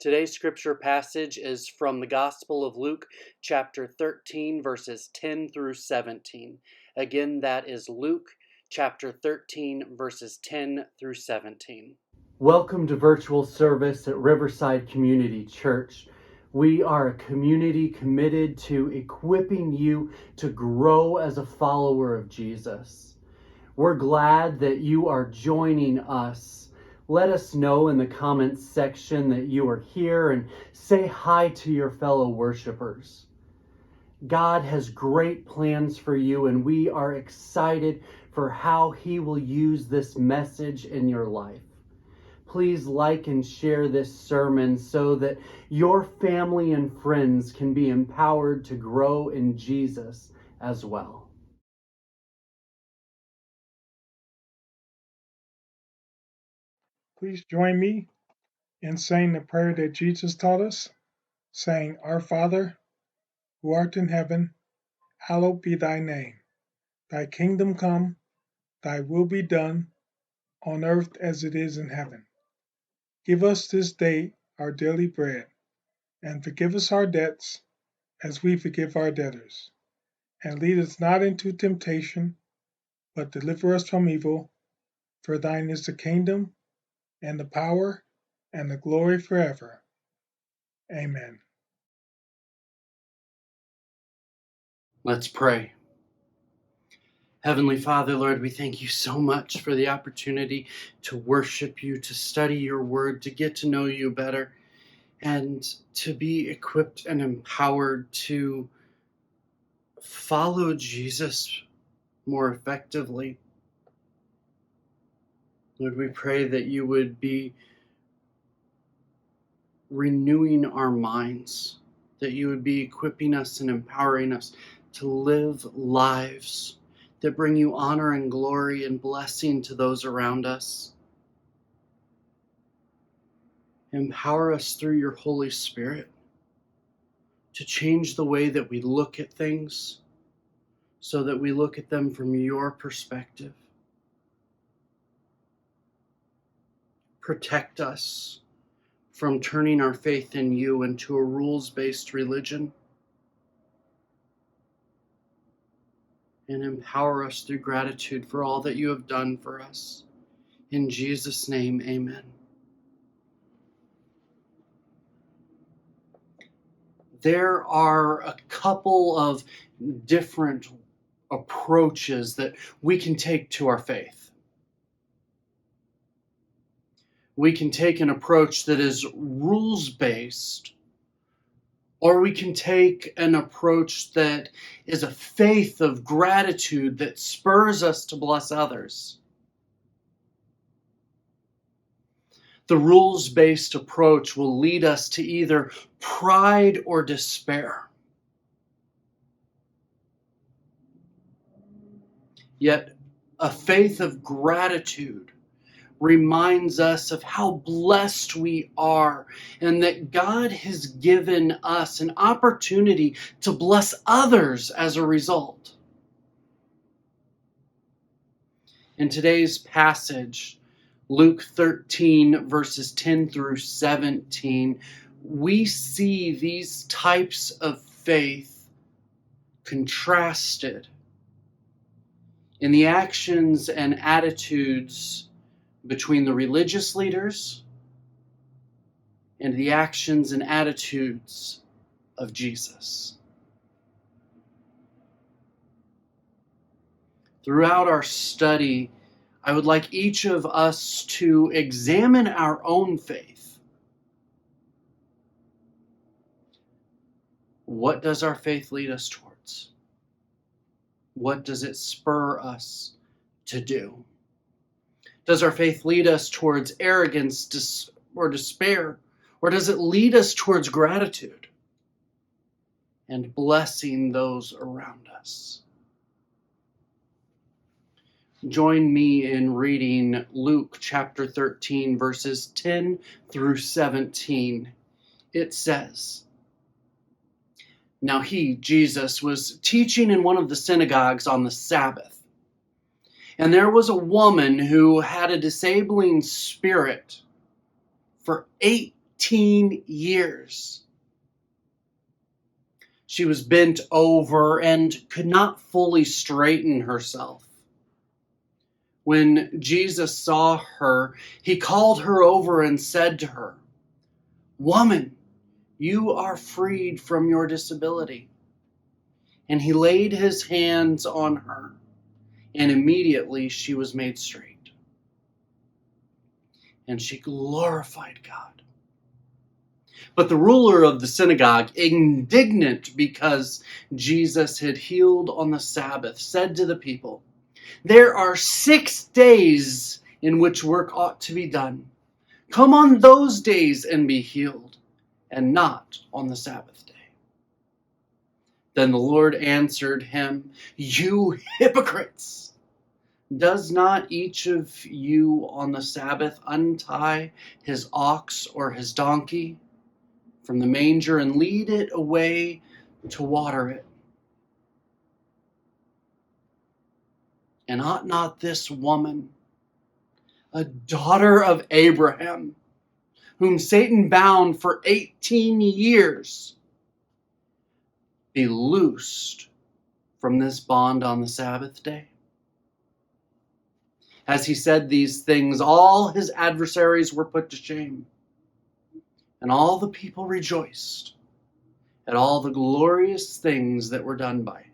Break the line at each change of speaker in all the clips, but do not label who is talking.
Today's scripture passage is from the Gospel of Luke, chapter 13, verses 10 through 17. Again, that is Luke, chapter 13, verses 10 through 17. Welcome to virtual service at Riverside Community Church. We are a community committed to equipping you to grow as a follower of Jesus. We're glad that you are joining us. Let us know in the comments section that you are here and say hi to your fellow worshipers. God has great plans for you, and we are excited for how He will use this message in your life. Please like and share this sermon so that your family and friends can be empowered to grow in Jesus as well.
Please join me in saying the prayer that Jesus taught us, saying, Our Father, who art in heaven, hallowed be thy name. Thy kingdom come, thy will be done, on earth as it is in heaven. Give us this day our daily bread, and forgive us our debts, as we forgive our debtors. And lead us not into temptation, but deliver us from evil. For thine is the kingdom, and the power, and the glory forever. Amen.
Let's pray. Heavenly Father, Lord, we thank you so much for the opportunity to worship you, to study your word, to get to know you better, and to be equipped and empowered to follow Jesus more effectively. Lord, we pray that you would be renewing our minds, that you would be equipping us and empowering us to live lives that bring you honor and glory and blessing to those around us. Empower us through your Holy Spirit to change the way that we look at things so that we look at them from your perspective. Protect us from turning our faith in you into a rules-based religion, and empower us through gratitude for all that you have done for us. In Jesus' name, amen. There are a couple of different approaches that we can take to our faith. We can take an approach that is rules-based, or we can take an approach that is a faith of gratitude that spurs us to bless others. The rules-based approach will lead us to either pride or despair. Yet, a faith of gratitude reminds us of how blessed we are and that God has given us an opportunity to bless others as a result. In today's passage, Luke 13, verses 10 through 17, we see these types of faith contrasted in the actions and attitudes between the religious leaders and the actions and attitudes of Jesus. Throughout our study, I would like each of us to examine our own faith. What does our faith lead us towards? What does it spur us to do? Does our faith lead us towards arrogance or despair? Or does it lead us towards gratitude and blessing those around us? Join me in reading Luke chapter 13, verses 10 through 17. It says, Now he, Jesus, was teaching in one of the synagogues on the Sabbath. And there was a woman who had a disabling spirit for 18 years. She was bent over and could not fully straighten herself. When Jesus saw her, he called her over and said to her, "Woman, you are freed from your disability." And he laid his hands on her, and immediately she was made straight. And she glorified God. But the ruler of the synagogue, indignant because Jesus had healed on the Sabbath, said to the people, "There are 6 days in which work ought to be done. Come on those days and be healed, and not on the Sabbath day." Then the Lord answered him, "You hypocrites! Does not each of you on the Sabbath untie his ox or his donkey from the manger and lead it away to water it? And ought not this woman, a daughter of Abraham, whom Satan bound for 18 years, be loosed from this bond on the Sabbath day?" As he said these things, all his adversaries were put to shame, and all the people rejoiced at all the glorious things that were done by him.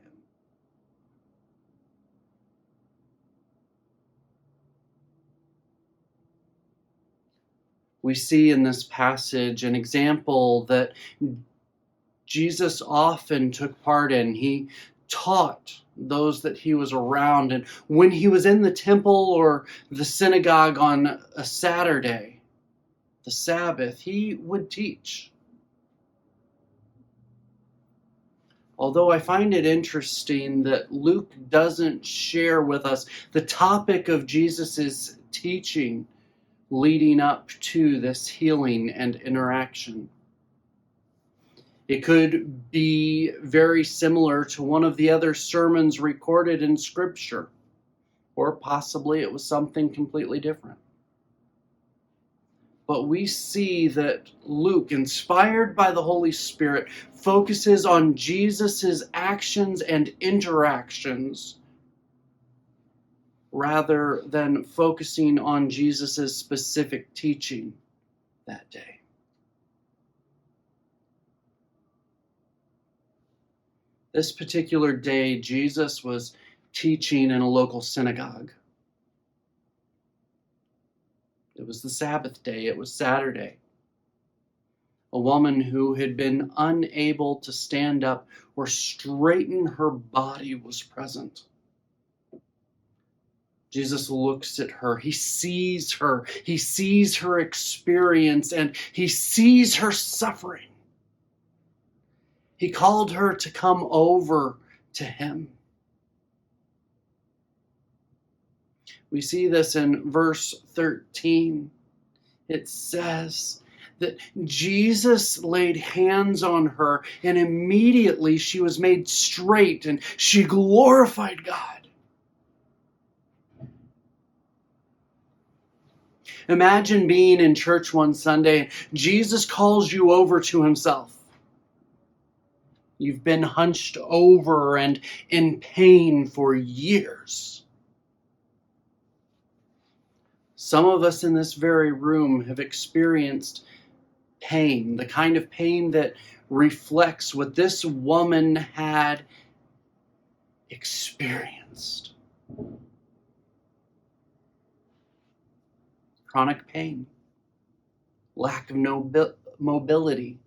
We see in this passage an example that Jesus often took part in. He taught those that he was around, and when he was in the temple or the synagogue on a Saturday, the Sabbath, he would teach. Although I find it interesting that Luke doesn't share with us the topic of Jesus' teaching leading up to this healing and interaction. It could be very similar to one of the other sermons recorded in Scripture, or possibly it was something completely different. But we see that Luke, inspired by the Holy Spirit, focuses on Jesus' actions and interactions rather than focusing on Jesus' specific teaching that day. This particular day, Jesus was teaching in a local synagogue. It was the Sabbath day. It was Saturday. A woman who had been unable to stand up or straighten her body was present. Jesus looks at her. He sees her. He sees her experience, and he sees her suffering. He called her to come over to him. We see this in verse 13. It says that Jesus laid hands on her, and immediately she was made straight, and she glorified God. Imagine being in church one Sunday, and Jesus calls you over to himself. You've been hunched over and in pain for years. Some of us in this very room have experienced pain, the kind of pain that reflects what this woman had experienced. Chronic pain, lack of mobility,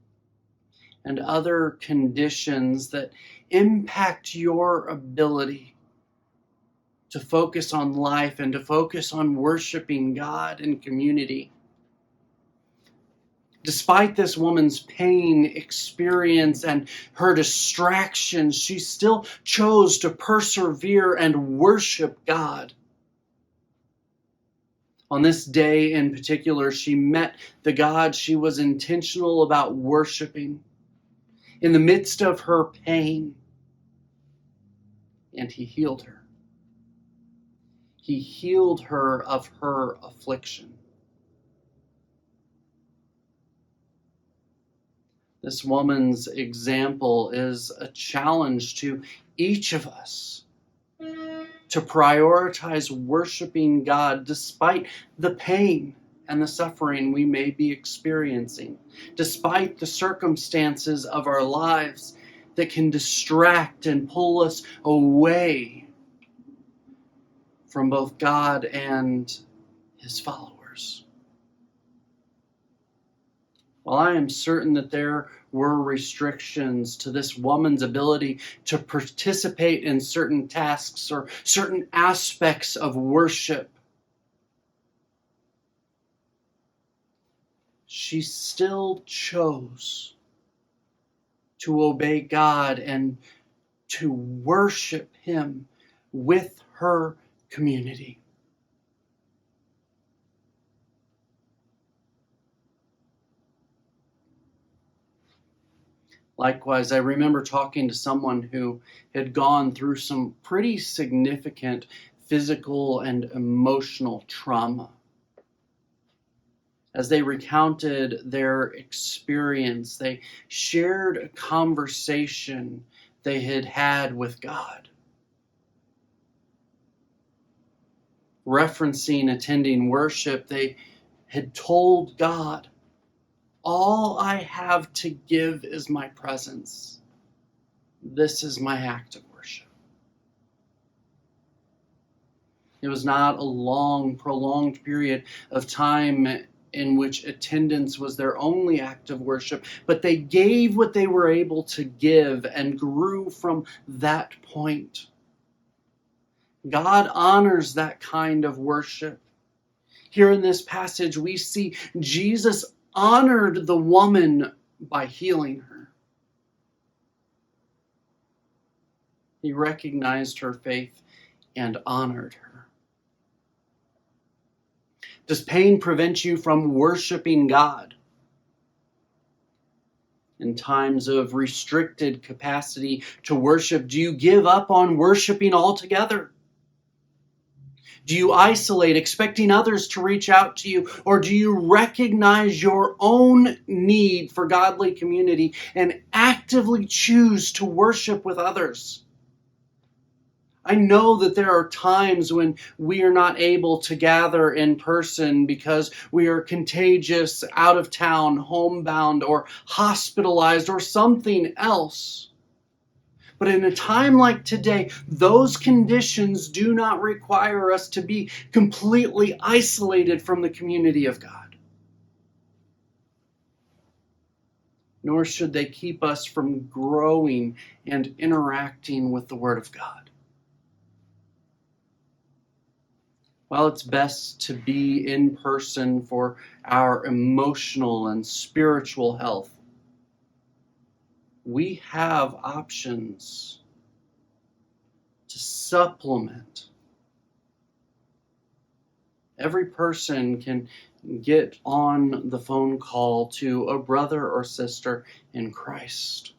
and other conditions that impact your ability to focus on life and to focus on worshiping God in community. Despite this woman's pain experience and her distractions, she still chose to persevere and worship God. On this day in particular, she met the God she was intentional about worshiping in the midst of her pain, and he healed her. He healed her of her affliction. This woman's example is a challenge to each of us to prioritize worshiping God despite the pain and the suffering we may be experiencing, despite the circumstances of our lives that can distract and pull us away from both God and His followers. While I am certain that there were restrictions to this woman's ability to participate in certain tasks or certain aspects of worship, she still chose to obey God and to worship Him with her community. Likewise, I remember talking to someone who had gone through some pretty significant physical and emotional trauma. As they recounted their experience, they shared a conversation they had had with God, referencing attending worship. They had told God, "All I have to give is my presence. This is my act of worship." It was not a long, prolonged period of time in which attendance was their only act of worship, but they gave what they were able to give and grew from that point. God honors that kind of worship. Here in this passage, we see Jesus honored the woman by healing her. He recognized her faith and honored her. Does pain prevent you from worshiping God? In times of restricted capacity to worship, do you give up on worshiping altogether? Do you isolate, expecting others to reach out to you? Or do you recognize your own need for godly community and actively choose to worship with others? I know that there are times when we are not able to gather in person because we are contagious, out of town, homebound, or hospitalized, or something else. But in a time like today, those conditions do not require us to be completely isolated from the community of God. Nor should they keep us from growing and interacting with the Word of God. While it's best to be in person for our emotional and spiritual health, we have options to supplement. Every person can get on the phone call to a brother or sister in Christ.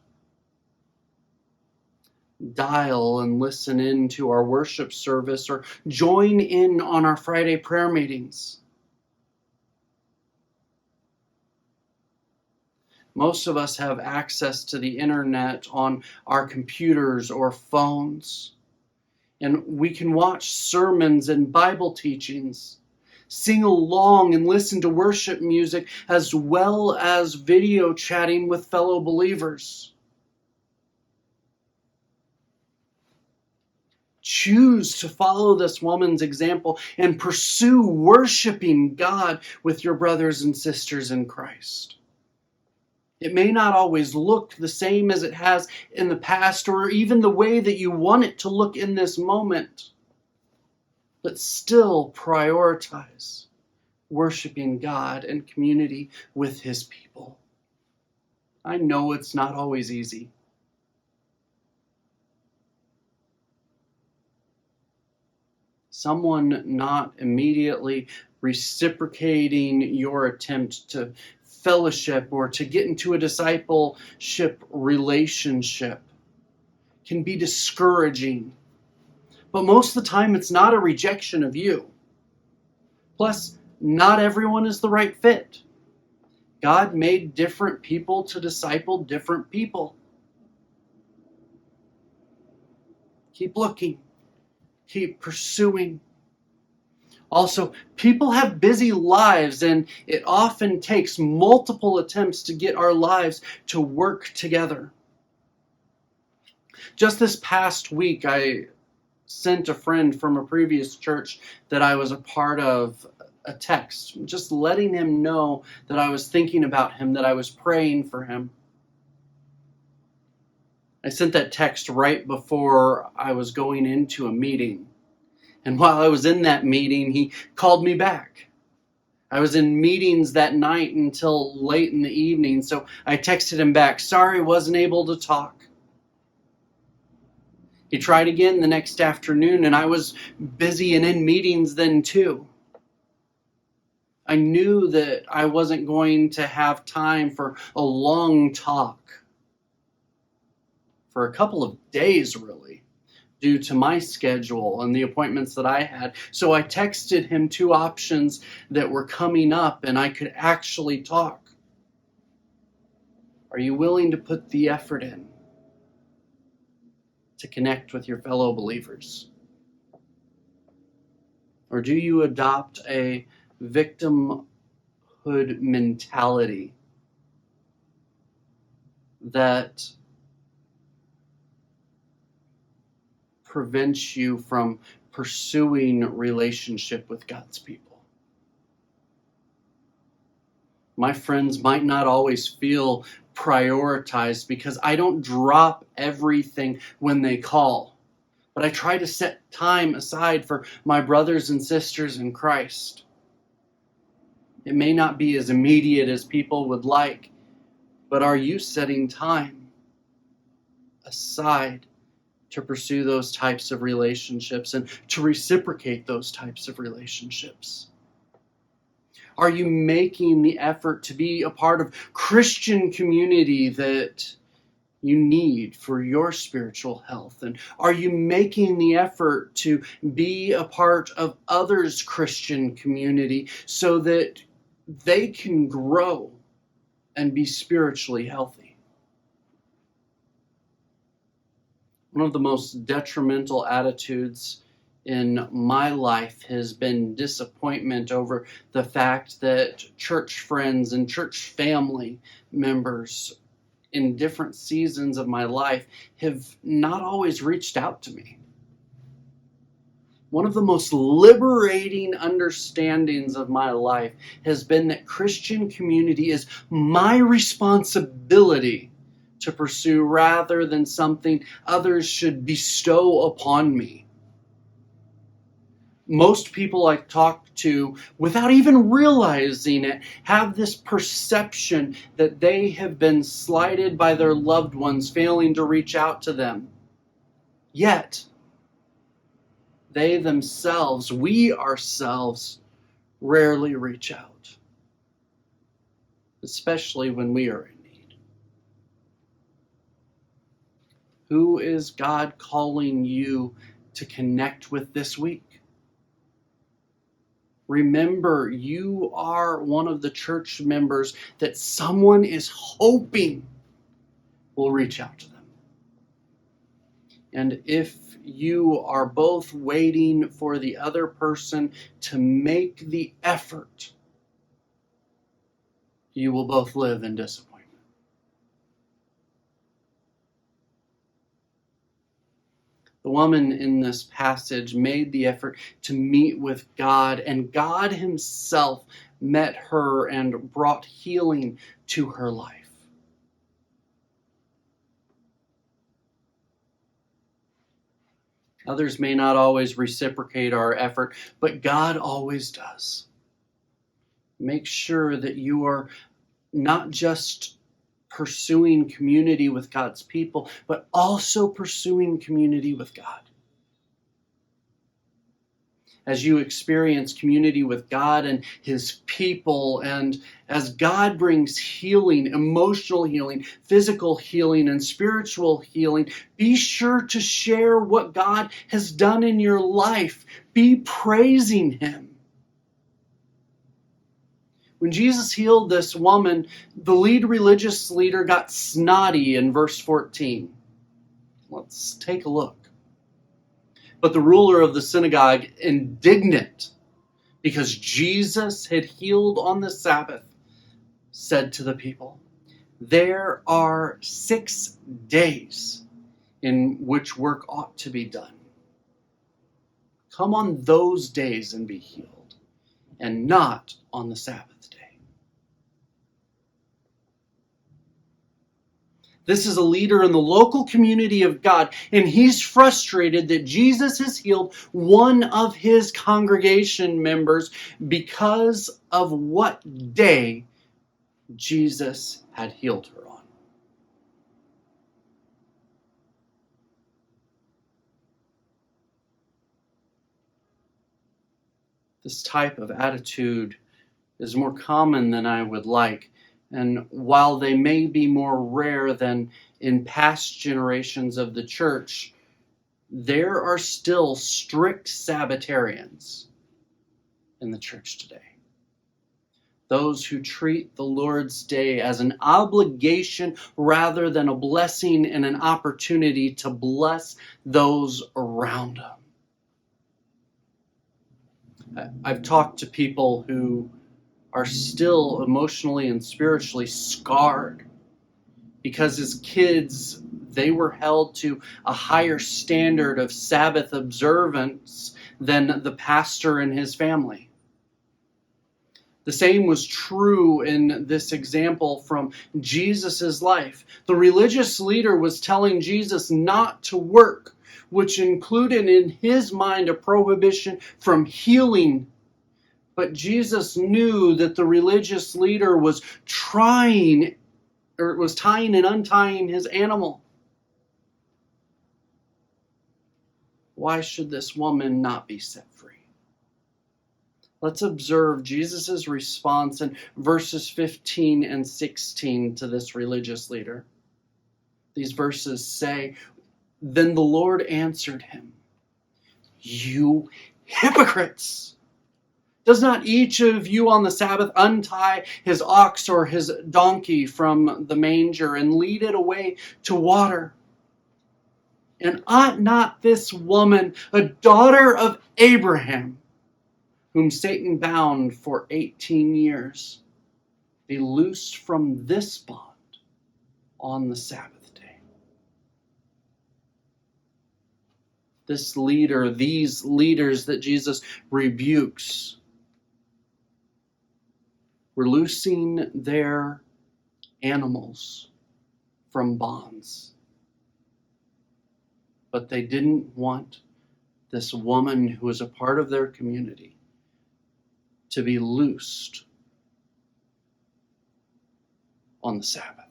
Dial and listen in to our worship service or join in on our Friday prayer meetings. Most of us have access to the internet on our computers or phones, and we can watch sermons and Bible teachings, sing along and listen to worship music, as well as video chatting with fellow believers. Choose to follow this woman's example and pursue worshiping God with your brothers and sisters in Christ. It may not always look the same as it has in the past, or even the way that you want it to look in this moment, but still prioritize worshiping God and community with His people. I know it's not always easy. Someone not immediately reciprocating your attempt to fellowship or to get into a discipleship relationship can be discouraging. But most of the time, it's not a rejection of you. Plus, not everyone is the right fit. God made different people to disciple different people. Keep looking. Keep pursuing. Also, people have busy lives, and it often takes multiple attempts to get our lives to work together. Just this past week, I sent a friend from a previous church that I was a part of a text, just letting him know that I was thinking about him, that I was praying for him. I sent that text right before I was going into a meeting. And while I was in that meeting, he called me back. I was in meetings that night until late in the evening, so I texted him back, "Sorry, wasn't able to talk." He tried again the next afternoon, and I was busy and in meetings then too. I knew that I wasn't going to have time for a long talk for a couple of days, really, due to my schedule and the appointments that I had. So I texted him 2 options that were coming up and I could actually talk. Are you willing to put the effort in to connect with your fellow believers? Or do you adopt a victimhood mentality that prevents you from pursuing relationship with God's people? My friends might not always feel prioritized because I don't drop everything when they call, but I try to set time aside for my brothers and sisters in Christ. It may not be as immediate as people would like, but are you setting time aside to pursue those types of relationships and to reciprocate those types of relationships? Are you making the effort to be a part of Christian community that you need for your spiritual health? And are you making the effort to be a part of others' Christian community so that they can grow and be spiritually healthy? One of the most detrimental attitudes in my life has been disappointment over the fact that church friends and church family members in different seasons of my life have not always reached out to me. One of the most liberating understandings of my life has been that Christian community is my responsibility to pursue rather than something others should bestow upon me. Most people I talk to, without even realizing it, have this perception that they have been slighted by their loved ones failing to reach out to them. Yet, they themselves, we ourselves, rarely reach out, especially when we are in need. Who is God calling you to connect with this week? Remember, you are one of the church members that someone is hoping will reach out to them. And if you are both waiting for the other person to make the effort, you will both live in disappointment. The woman in this passage made the effort to meet with God, and God Himself met her and brought healing to her life. Others may not always reciprocate our effort, but God always does. Make sure that you are not just pursuing community with God's people, but also pursuing community with God. As you experience community with God and His people, and as God brings healing, emotional healing, physical healing, and spiritual healing, be sure to share what God has done in your life. Be praising Him. When Jesus healed this woman, the religious leader got snotty in verse 14. Let's take a look. But the ruler of the synagogue, indignant because Jesus had healed on the Sabbath, said to the people, "There are 6 days in which work ought to be done. Come on those days and be healed, and not on the Sabbath day." This is a leader in the local community of God, and he's frustrated that Jesus has healed one of his congregation members because of what day Jesus had healed her on. This type of attitude is more common than I would like. And while they may be more rare than in past generations of the church, there are still strict Sabbatarians in the church today. Those who treat the Lord's Day as an obligation rather than a blessing and an opportunity to bless those around them. I've talked to people who are still emotionally and spiritually scarred because as kids they were held to a higher standard of Sabbath observance than the pastor and his family. The same was true in this example from Jesus' life. The religious leader was telling Jesus not to work, which included in his mind a prohibition from healing. But Jesus knew that the religious leader was tying and untying his animal. Why should this woman not be set free? Let's observe Jesus' response in verses 15 and 16 to this religious leader. These verses say, "Then the Lord answered him, 'You hypocrites! Does not each of you on the Sabbath untie his ox or his donkey from the manger and lead it away to water? And ought not this woman, a daughter of Abraham, whom Satan bound for 18 years, be loosed from this bond on the Sabbath day?'" This leader, these leaders that Jesus rebukes, were loosing their animals from bonds. But they didn't want this woman who was a part of their community to be loosed on the Sabbath.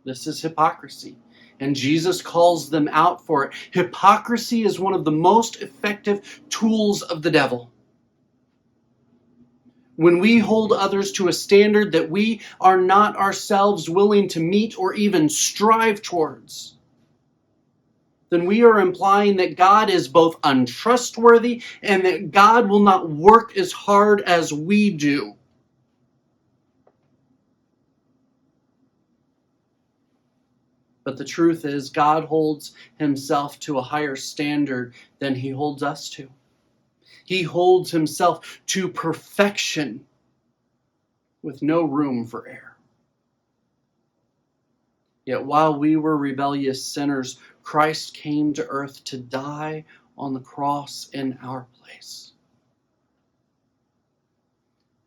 This is hypocrisy, and Jesus calls them out for it. Hypocrisy is one of the most effective tools of the devil. When we hold others to a standard that we are not ourselves willing to meet or even strive towards, then we are implying that God is both untrustworthy and that God will not work as hard as we do. But the truth is, God holds himself to a higher standard than he holds us to. He holds himself to perfection with no room for error. Yet while we were rebellious sinners, Christ came to earth to die on the cross in our place.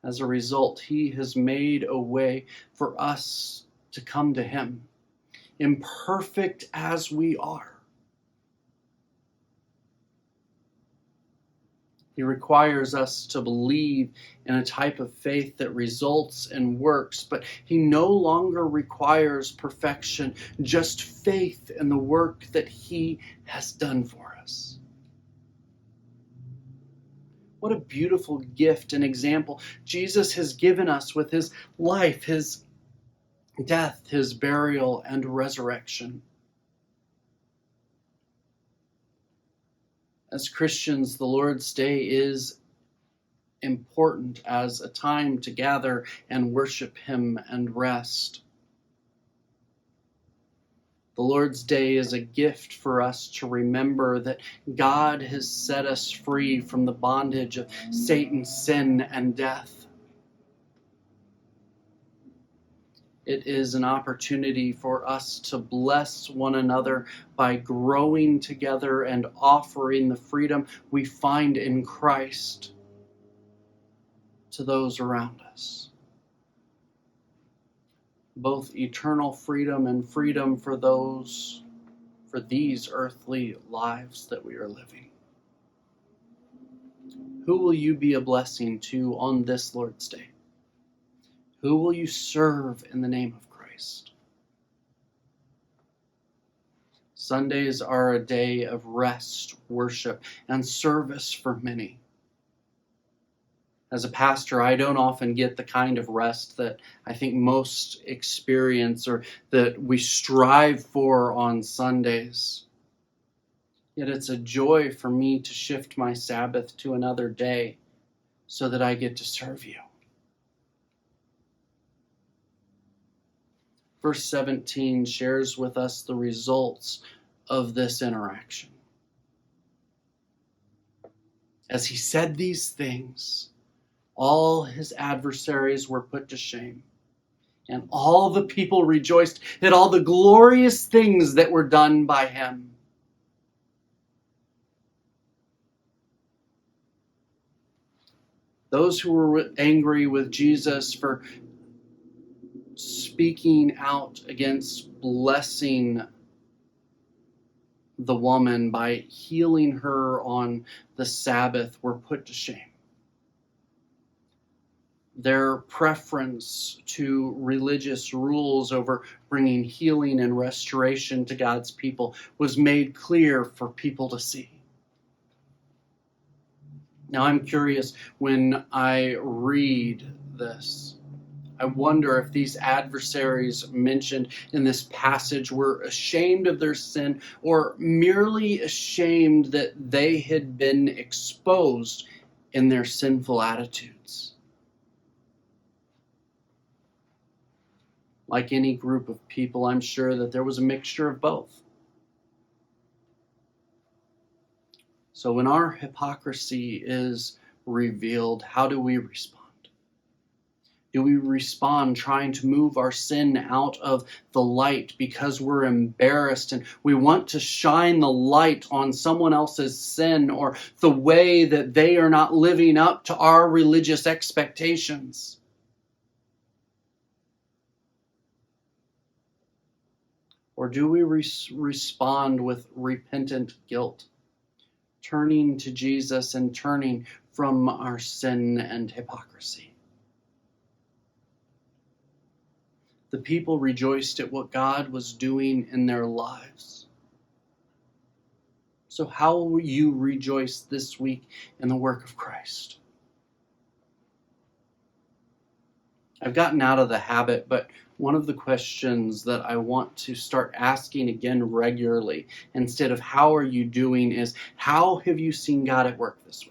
As a result, he has made a way for us to come to him, imperfect as we are. He requires us to believe in a type of faith that results in works, but he no longer requires perfection, just faith in the work that he has done for us. What a beautiful gift and example Jesus has given us with his life, his death, his burial, and resurrection. As Christians, the Lord's Day is important as a time to gather and worship Him and rest. The Lord's Day is a gift for us to remember that God has set us free from the bondage of Satan, sin, and death. It is an opportunity for us to bless one another by growing together and offering the freedom we find in Christ to those around us. Both eternal freedom and freedom for these earthly lives that we are living. Who will you be a blessing to on this Lord's Day? Who will you serve in the name of Christ? Sundays are a day of rest, worship, and service for many. As a pastor, I don't often get the kind of rest that I think most experience or that we strive for on Sundays. Yet it's a joy for me to shift my Sabbath to another day so that I get to serve you. Verse 17 shares with us the results of this interaction. As he said these things, all his adversaries were put to shame, and all the people rejoiced at all the glorious things that were done by him. Those who were angry with Jesus for speaking out against blessing the woman by healing her on the Sabbath were put to shame. Their preference to religious rules over bringing healing and restoration to God's people was made clear for people to see. Now I'm curious, when I read this, I wonder if these adversaries mentioned in this passage were ashamed of their sin or merely ashamed that they had been exposed in their sinful attitudes. Like any group of people, I'm sure that there was a mixture of both. So when our hypocrisy is revealed, how do we respond? Do we respond trying to move our sin out of the light because we're embarrassed and we want to shine the light on someone else's sin or the way that they are not living up to our religious expectations? Or do we respond with repentant guilt, turning to Jesus and turning from our sin and hypocrisy? The people rejoiced at what God was doing in their lives. So how will you rejoice this week in the work of Christ? I've gotten out of the habit, but one of the questions that I want to start asking again regularly, instead of how are you doing, is how have you seen God at work this week?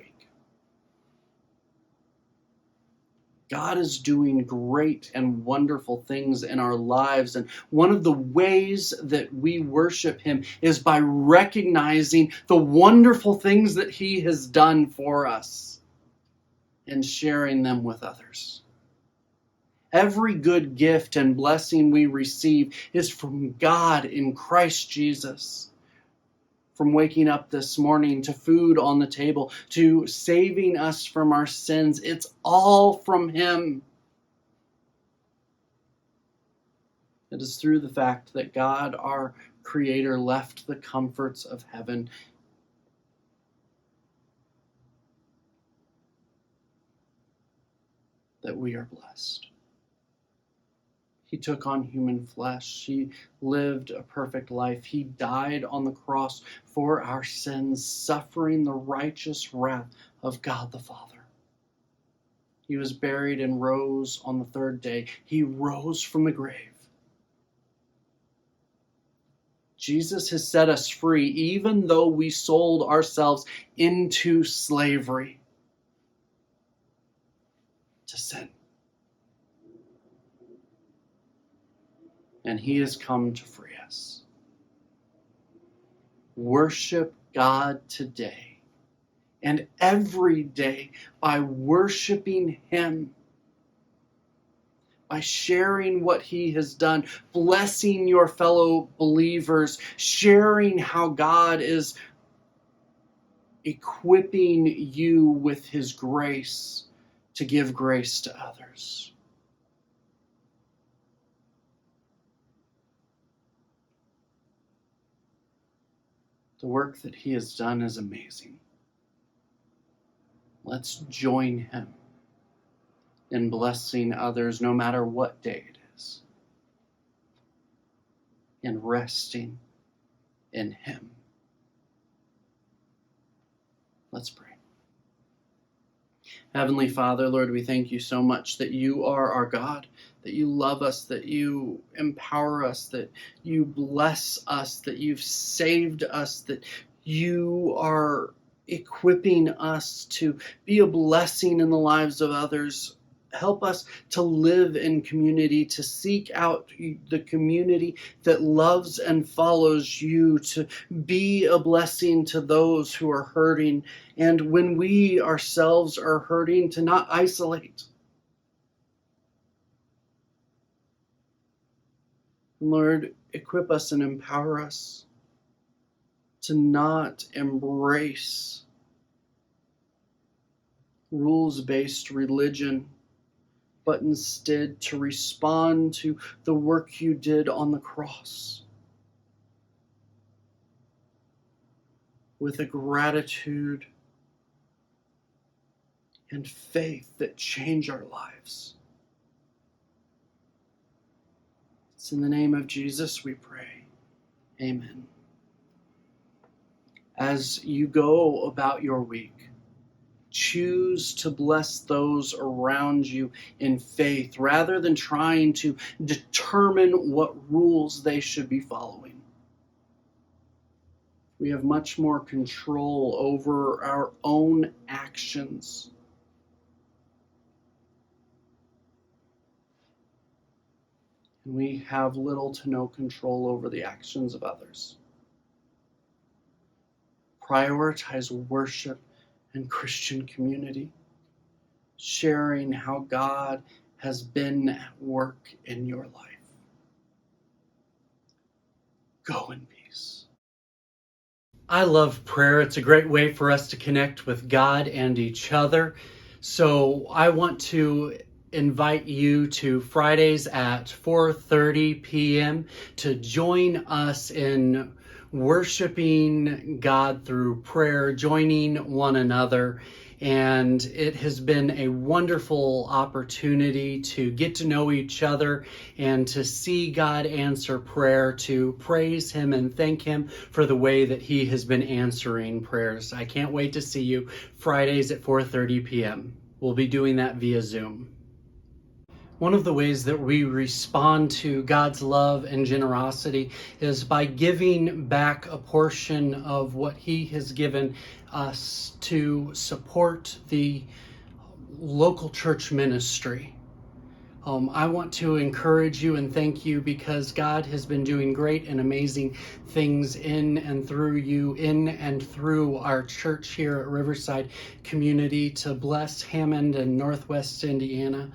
God is doing great and wonderful things in our lives, and one of the ways that we worship Him is by recognizing the wonderful things that He has done for us and sharing them with others. Every good gift and blessing we receive is from God in Christ Jesus. From waking up this morning to food on the table, to saving us from our sins, it's all from Him. It is through the fact that God, our Creator, left the comforts of heaven that we are blessed. He took on human flesh. He lived a perfect life. He died on the cross for our sins, suffering the righteous wrath of God the Father. He was buried and rose on the third day. He rose from the grave. Jesus has set us free, even though we sold ourselves into slavery to sin. And he has come to free us. Worship God today and every day by worshiping him, by sharing what he has done, blessing your fellow believers, sharing how God is equipping you with his grace to give grace to others. The work that he has done is amazing. Let's join him in blessing others no matter what day it is, in resting in him. Let's pray. Heavenly Father, Lord, we thank you so much that you are our God, that you love us, that you empower us, that you bless us, that you've saved us, that you are equipping us to be a blessing in the lives of others. Help us to live in community, to seek out the community that loves and follows you, to be a blessing to those who are hurting. And when we ourselves are hurting, to not isolate. Lord, equip us and empower us to not embrace rules-based religion, but instead to respond to the work you did on the cross with a gratitude and faith that change our lives. It's in the name of Jesus we pray. Amen. As you go about your week, choose to bless those around you in faith rather than trying to determine what rules they should be following. We have much more control over our own actions. And we have little to no control over the actions of others. Prioritize worship and Christian community, sharing how God has been at work in your life. Go in peace. I love prayer. It's a great way for us to connect with God and each other. So I want to invite you to Fridays at 4:30 p.m. to join us in worshiping God through prayer, joining one another. And it has been a wonderful opportunity to get to know each other and to see God answer prayer, to praise him and thank him for the way that he has been answering prayers. I can't wait to see you Fridays at 4:30 p.m. We'll be doing that via Zoom. One of the ways that we respond to God's love and generosity is by giving back a portion of what he has given us to support the local church ministry. I want to encourage you and thank you because God has been doing great and amazing things in and through you, in and through our church here at Riverside Community to bless Hammond and Northwest Indiana.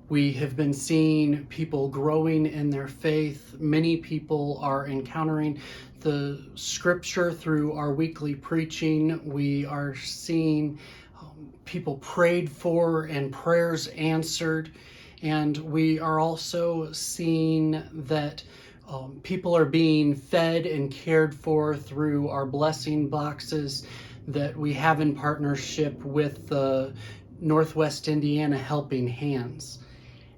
We have been seeing people growing in their faith. Many people are encountering the scripture through our weekly preaching. We are seeing people prayed for and prayers answered. And we are also seeing that people are being fed and cared for through our blessing boxes that we have in partnership with the Northwest Indiana Helping Hands.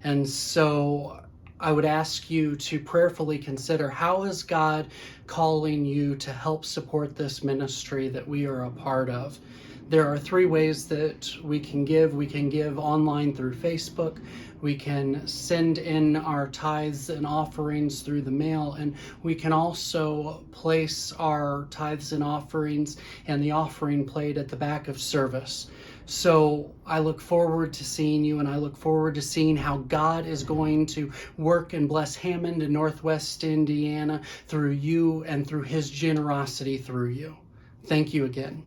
And so I would ask you to prayerfully consider, how is God calling you to help support this ministry that we are a part of? There are 3 ways that we can give. We can give online through Facebook. We can send in our tithes and offerings through the mail, and we can also place our tithes and offerings and the offering plate at the back of service. So I look forward to seeing you, and I look forward to seeing how God is going to work and bless Hammond and Northwest Indiana through you and through his generosity through you. Thank you again.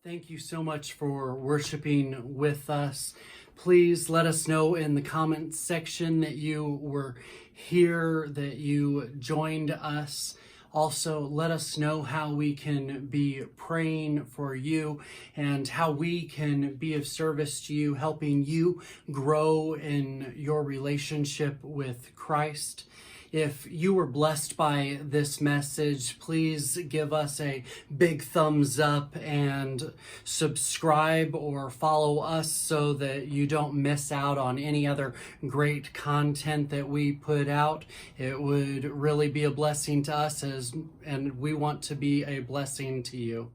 Thank you so much for worshiping with us. Please let us know in the comments section that you were here, that you joined us. Also, let us know how we can be praying for you and how we can be of service to you, helping you grow in your relationship with Christ. If you were blessed by this message, please give us a big thumbs up and subscribe or follow us so that you don't miss out on any other great content that we put out. It would really be a blessing to us, and we want to be a blessing to you.